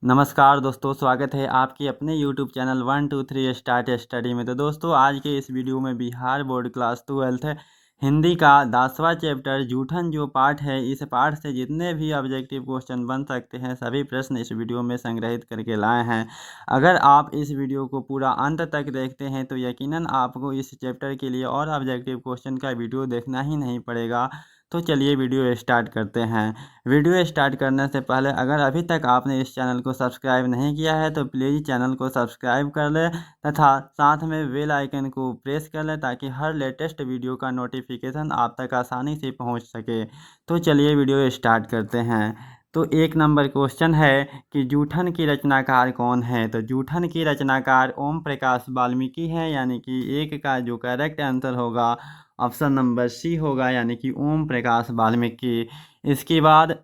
नमस्कार दोस्तों, स्वागत है आपके अपने YouTube चैनल 1 2 3 स्टार्ट स्टडी में। तो दोस्तों, आज के इस वीडियो में बिहार बोर्ड क्लास 12 हिंदी का 10वां चैप्टर जूठन जो पाठ है, इस पाठ से जितने भी ऑब्जेक्टिव क्वेश्चन बन सकते हैं सभी प्रश्न इस वीडियो में संग्रहित करके लाए हैं। अगर आप इस वीडियो को पूरा अंत तक देखते हैं तो यकीनन आपको इस चैप्टर के लिए और ऑब्जेक्टिव क्वेश्चन का वीडियो देखना ही नहीं पड़ेगा। तो चलिए वीडियो स्टार्ट करते हैं। वीडियो स्टार्ट करने से पहले अगर अभी तक आपने इस चैनल को सब्सक्राइब नहीं किया है तो प्लीज़ चैनल को सब्सक्राइब कर लें तथा साथ में बेल आइकन को प्रेस कर लें ताकि हर लेटेस्ट वीडियो का नोटिफिकेशन आप तक आसानी से पहुंच सके। तो चलिए वीडियो स्टार्ट करते हैं। तो 1 नंबर क्वेश्चन है कि जूठन की रचनाकार कौन है। तो जूठन की रचनाकार ओम प्रकाश वाल्मीकि हैं, यानी कि 1 का जो करेक्ट आंसर होगा ऑप्शन नंबर सी होगा, यानी कि ओम प्रकाश वाल्मीकि। इसके बाद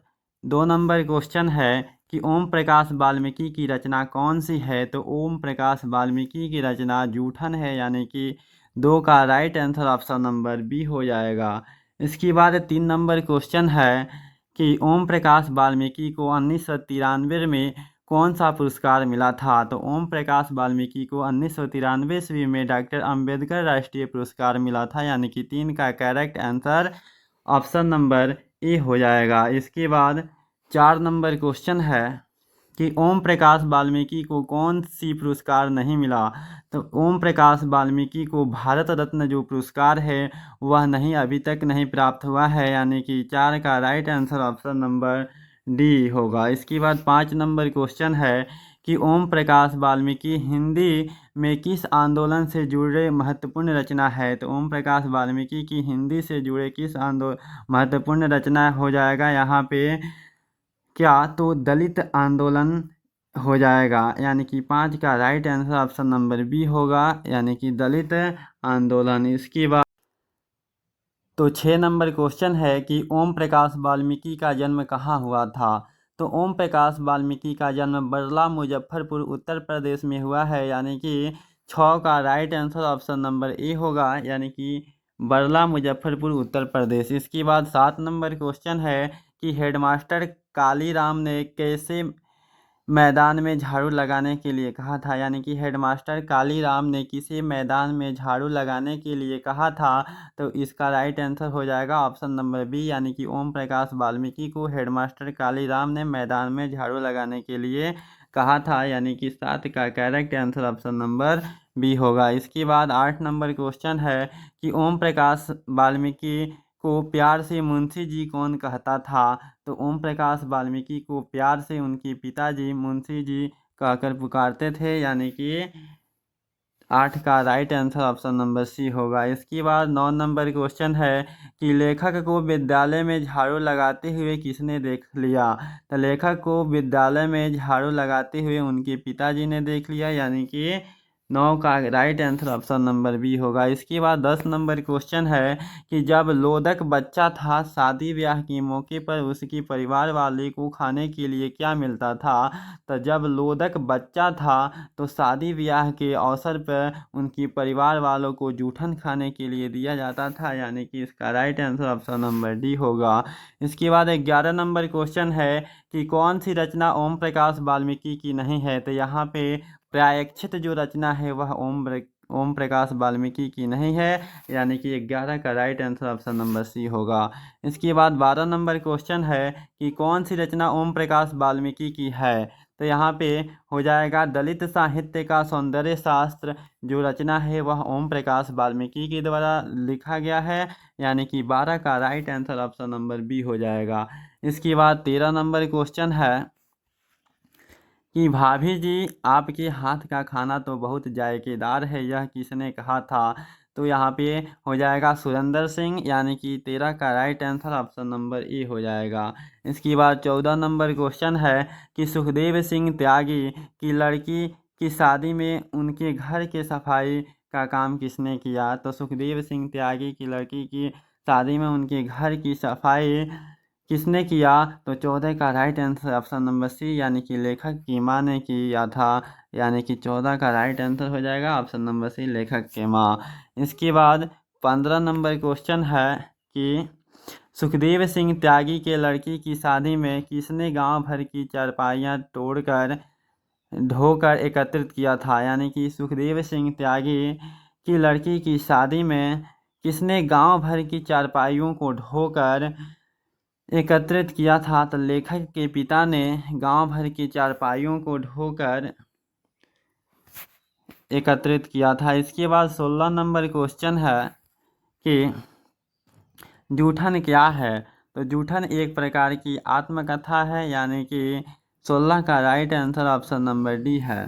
2 नंबर क्वेश्चन है कि ओम प्रकाश वाल्मीकि की रचना कौन सी है। तो ओम प्रकाश वाल्मीकि की रचना जूठन है, यानी कि 2 का right answer option number B हो जाएगा। इसके बाद 3 नंबर क्वेश्चन है कि ओम प्रकाश वाल्मीकि को 1993 में कौन सा पुरस्कार मिला था। तो ओम प्रकाश वाल्मीकि को 1993 ईस्वी में डॉक्टर अंबेडकर राष्ट्रीय पुरस्कार मिला था, यानी कि 3 का correct answer option number A हो जाएगा। इसके बाद 4 नंबर क्वेश्चन है कि ओम प्रकाश वाल्मीकि को कौन सी पुरस्कार नहीं मिला। तो ओम प्रकाश वाल्मीकि को भारत रत्न जो पुरस्कार है वह नहीं अभी तक नहीं प्राप्त हुआ है, यानी कि 4 का right answer option number D होगा। इसके बाद 5 नंबर क्वेश्चन है कि ओम प्रकाश वाल्मीकि हिंदी में किस आंदोलन से जुड़े महत्वपूर्ण रचना है। तो ओम प्रकाश वाल्मीकि की हिंदी से जुड़े किस महत्वपूर्ण रचना हो जाएगा यहाँ पे क्या, तो दलित आंदोलन हो जाएगा, यानी कि 5 का right answer option number B होगा, यानी कि दलित आंदोलन। इसके बाद तो 6 नंबर क्वेश्चन है कि ओम प्रकाश वाल्मीकि का जन्म कहाँ हुआ था। तो ओम प्रकाश वाल्मीकि का जन्म बरला मुजफ्फरपुर उत्तर प्रदेश में हुआ है, यानी कि 6 का right answer option number A होगा, यानी कि बरला मुजफ्फरपुर उत्तर प्रदेश। इसके बाद 7 नंबर क्वेश्चन है कि हेडमास्टर कालीराम ने कैसे मैदान में झाड़ू लगाने के लिए कहा था। यानी कि हेडमास्टर कालीराम ने किसी मैदान में झाड़ू लगाने के लिए कहा था। तो इसका राइट आंसर हो जाएगा ऑप्शन नंबर बी, यानी कि ओम प्रकाश वाल्मीकि को हेडमास्टर कालीराम ने मैदान में झाड़ू लगाने के लिए कहा था, यानी कि 7 का correct answer option number B होगा। इसके बाद 8 नंबर क्वेश्चन है कि ओम प्रकाश वाल्मीकि को प्यार से मुंशी जी कौन कहता था। तो ओम प्रकाश वाल्मीकि को प्यार से उनके पिताजी मुंशी जी कहकर पुकारते थे, यानी कि 8 का right answer option number C होगा। इसके बाद 9 नंबर क्वेश्चन है कि लेखक को विद्यालय में झाड़ू लगाते हुए किसने देख लिया। तो लेखक को विद्यालय में झाड़ू लगाते हुए उनके पिताजी ने देख लिया, यानी कि 9 का right answer option number B होगा। इसके बाद 10 नंबर क्वेश्चन है कि जब लोदक बच्चा था शादी ब्याह के मौके पर उसकी परिवार वाले को खाने के लिए क्या मिलता था। तो जब लोदक बच्चा था तो शादी ब्याह के अवसर पर उनकी परिवार वालों को जूठन खाने के लिए दिया जाता था, यानी कि इसका right answer option number D होगा। इसके बाद 11 नंबर क्वेश्चन है कि कौन सी रचना ओम प्रकाश वाल्मीकि की नहीं है। तो यहाँ पे प्रायश्चित जो रचना है वह ओम प्रकाश वाल्मीकि की नहीं है, यानी कि 11 का right answer option number C होगा। इसके बाद 12 नंबर क्वेश्चन है कि कौन सी रचना ओम प्रकाश वाल्मीकि की है। तो यहाँ पे हो जाएगा दलित साहित्य का सौंदर्य शास्त्र जो रचना है वह ओम प्रकाश वाल्मीकि के द्वारा लिखा गया है, यानी कि 12 का right answer option number B हो जाएगा। इसके बाद 13 नंबर क्वेश्चन है कि भाभी जी आपके हाथ का खाना तो बहुत जायकेदार है, यह किसने कहा था। तो यहाँ पे हो जाएगा सुरेंद्र सिंह, यानी कि 13 का right answer option number A हो जाएगा। इसके बाद 14 नंबर क्वेश्चन है कि सुखदेव सिंह त्यागी की लड़की की शादी में उनके घर के सफाई का काम किसने किया। तो सुखदेव सिंह त्यागी की लड़की की शादी में उनके घर की सफाई किसने किया। तो 14 का right answer option number C, यानी कि लेखक की माँ ने किया था, यानी कि 14 का राइट आंसर हो जाएगा ऑप्शन नंबर सी, लेखक के माँ। इसके बाद 15 नंबर क्वेश्चन है कि सुखदेव सिंह त्यागी के लड़की की शादी में किसने गांव भर की चारपाइयाँ तोड़कर ढोकर एकत्रित किया था? यानी कि सुखदेव सिंह त्यागी की लड़की की शादी में किसने गांव भर की चारपाइयों को ढोकर एकत्रित किया था? तो लेखक के पिता ने गांव भर की चारपाइयों को ढोकर एकत्रित किया था। इसके बाद 16 नंबर क्वेश्चन है कि जूठन क्या है? तो जूठन एक प्रकार की आत्मकथा है, यानी कि 16 का right answer option number D है।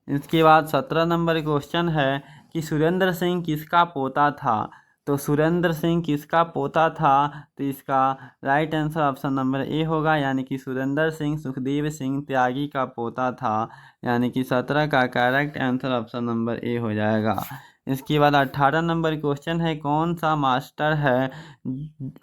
इसके बाद 17 नंबर क्वेश्चन है कि सुरेंद्र सिंह किसका पोता था? तो सुरेंद्र सिंह किसका पोता था? तो इसका right answer option number A होगा, यानी कि सुरेंद्र सिंह सुखदेव सिंह त्यागी का पोता था, यानी कि 17 का correct answer option number A हो जाएगा। इसके बाद 18 नंबर क्वेश्चन है, कौन सा मास्टर है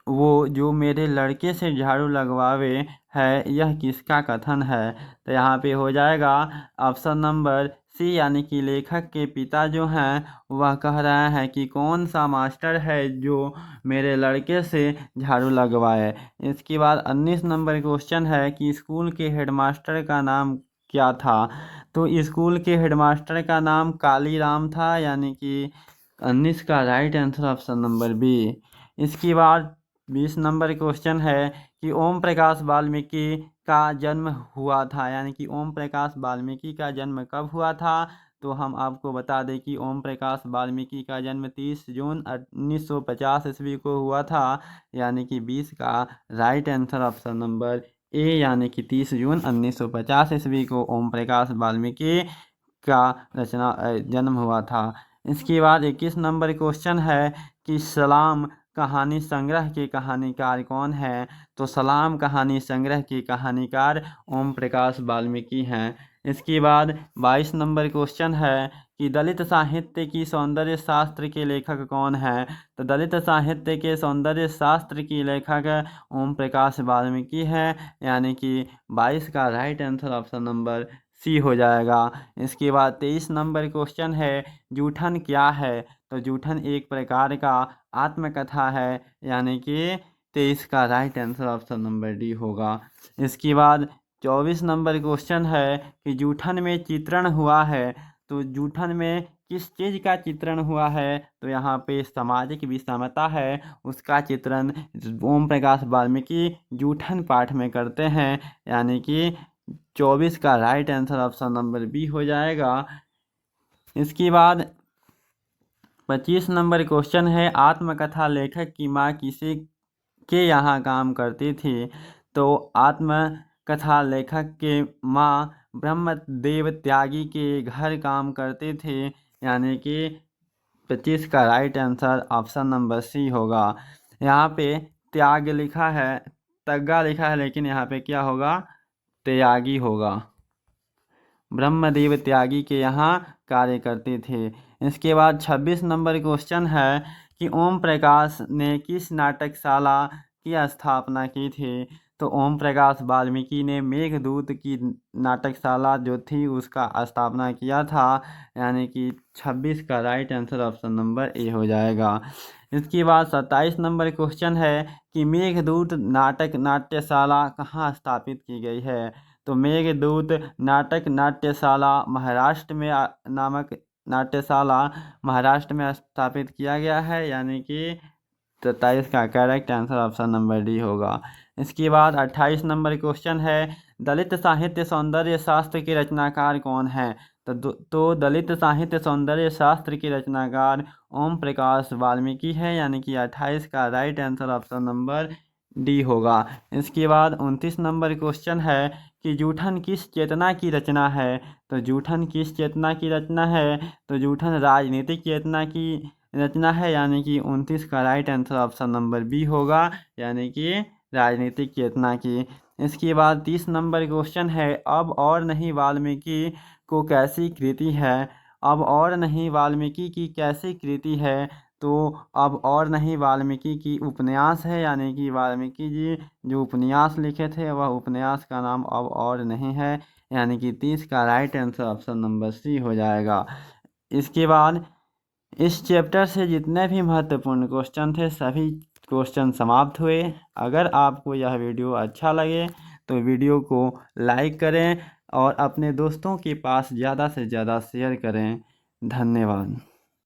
वो जो मेरे लड़के से झाड़ू लगवावे है, यह किसका कथन है? तो यहाँ पे हो जाएगा ऑप्शन नंबर सी, यानी कि लेखक के पिता जो हैं वह कह रहे हैं कि कौन सा मास्टर है जो मेरे लड़के से झाड़ू लगवाए। इसके बाद 19 नंबर क्वेश्चन है कि स्कूल के हेडमास्टर का नाम क्या था? तो स्कूल के हेडमास्टर का नाम कालीराम था, यानी कि 19 का right answer option number B. इसके बाद 20 नंबर क्वेश्चन है कि ओम प्रकाश वाल्मीकि का जन्म हुआ था, यानी कि ओम प्रकाश वाल्मीकि का जन्म कब हुआ था? तो हम आपको बता दें कि ओम प्रकाश वाल्मीकि का जन्म 30 जून 1950 ईस्वी को हुआ था, यानी कि 20 का right answer option number A, यानी कि 30 जून 1950 ईस्वी को ओम प्रकाश वाल्मीकि का जन्म हुआ था। इसके बाद 21 नंबर क्वेश्चन है कि सलाम कहानी संग्रह के कहानीकार कौन है? तो सलाम कहानी संग्रह के कहानीकार ओम प्रकाश वाल्मीकि हैं। इसके बाद 22 नंबर क्वेश्चन है कि दलित साहित्य की सौंदर्य शास्त्र के लेखक कौन है? तो दलित साहित्य के सौंदर्य शास्त्र की लेखक ओम प्रकाश वाल्मीकि है, यानी कि 22 का right answer option number C हो जाएगा। इसके बाद 23 नंबर क्वेश्चन है, जूठन क्या है? तो जूठन एक प्रकार का आत्मकथा है, यानी कि 23 का right answer option number D होगा। इसके बाद 24 नंबर क्वेश्चन है कि जूठन में चित्रण हुआ है, तो जूठन में किस चीज़ का चित्रण हुआ है? तो यहाँ पे सामाजिक विषमता है, उसका चित्रण ओम प्रकाश वाल्मीकि जूठन पाठ में करते हैं, यानी कि 24 का right answer option number B हो जाएगा। इसके बाद 25 नंबर क्वेश्चन है, आत्मकथा लेखक की माँ किसी के यहाँ काम करती थी? तो आत्मकथा लेखक के माँ ब्रह्मदेव त्यागी के घर काम करते थे, यानी कि 25 का right answer option number C होगा। यहाँ पे त्याग लिखा है, तग्गा लिखा है, लेकिन यहाँ पे क्या होगा? त्यागी होगा। ब्रह्मदेव त्यागी के यहाँ कार्य करते थे। इसके बाद 26 नंबर क्वेश्चन है कि ओम प्रकाश ने किस नाटकशाला की स्थापना की थी? तो ओम प्रकाश वाल्मीकि ने मेघदूत की नाटकशाला जो थी उसका स्थापना किया था, यानी कि 26 का right answer option number A हो जाएगा। इसके बाद 27 नंबर क्वेश्चन है कि मेघदूत नाटक नाट्यशाला कहाँ स्थापित की गई है? तो मेघदूत नाटक नाट्यशाला महाराष्ट्र में नामक नाट्यशाला महाराष्ट्र में स्थापित किया गया है, यानी कि 27 का correct answer option number D होगा। इसके बाद 28 नंबर क्वेश्चन है, दलित साहित्य सौंदर्य शास्त्र के रचनाकार कौन है? तो दलित साहित्य सौंदर्य शास्त्र के रचनाकार ओम प्रकाश वाल्मीकि है, यानी कि 28 का right answer option number D होगा। इसके बाद 29 नंबर क्वेश्चन है कि जूठन किस चेतना की रचना है? तो जूठन किस चेतना की रचना है? तो जूठन राजनीतिक चेतना की रचना है, यानी कि 29 का right answer option number B होगा, यानी कि राजनीतिक चेतना की। इसके बाद 30 नंबर क्वेश्चन है, अब और नहीं वाल्मीकि को कैसी कृति है? अब और नहीं वाल्मीकि की कैसी कृति है? तो अब और नहीं वाल्मीकि की उपन्यास है, यानी कि वाल्मीकि जी जो उपन्यास लिखे थे वह उपन्यास का नाम अब और नहीं है, यानी कि 30 का right answer option number C हो जाएगा। इसके बाद इस चैप्टर से जितने भी महत्वपूर्ण क्वेश्चन थे सभी क्वेश्चन समाप्त हुए। अगर आपको यह वीडियो अच्छा लगे तो वीडियो को लाइक करें और अपने दोस्तों के पास ज़्यादा से ज़्यादा शेयर करें। धन्यवाद।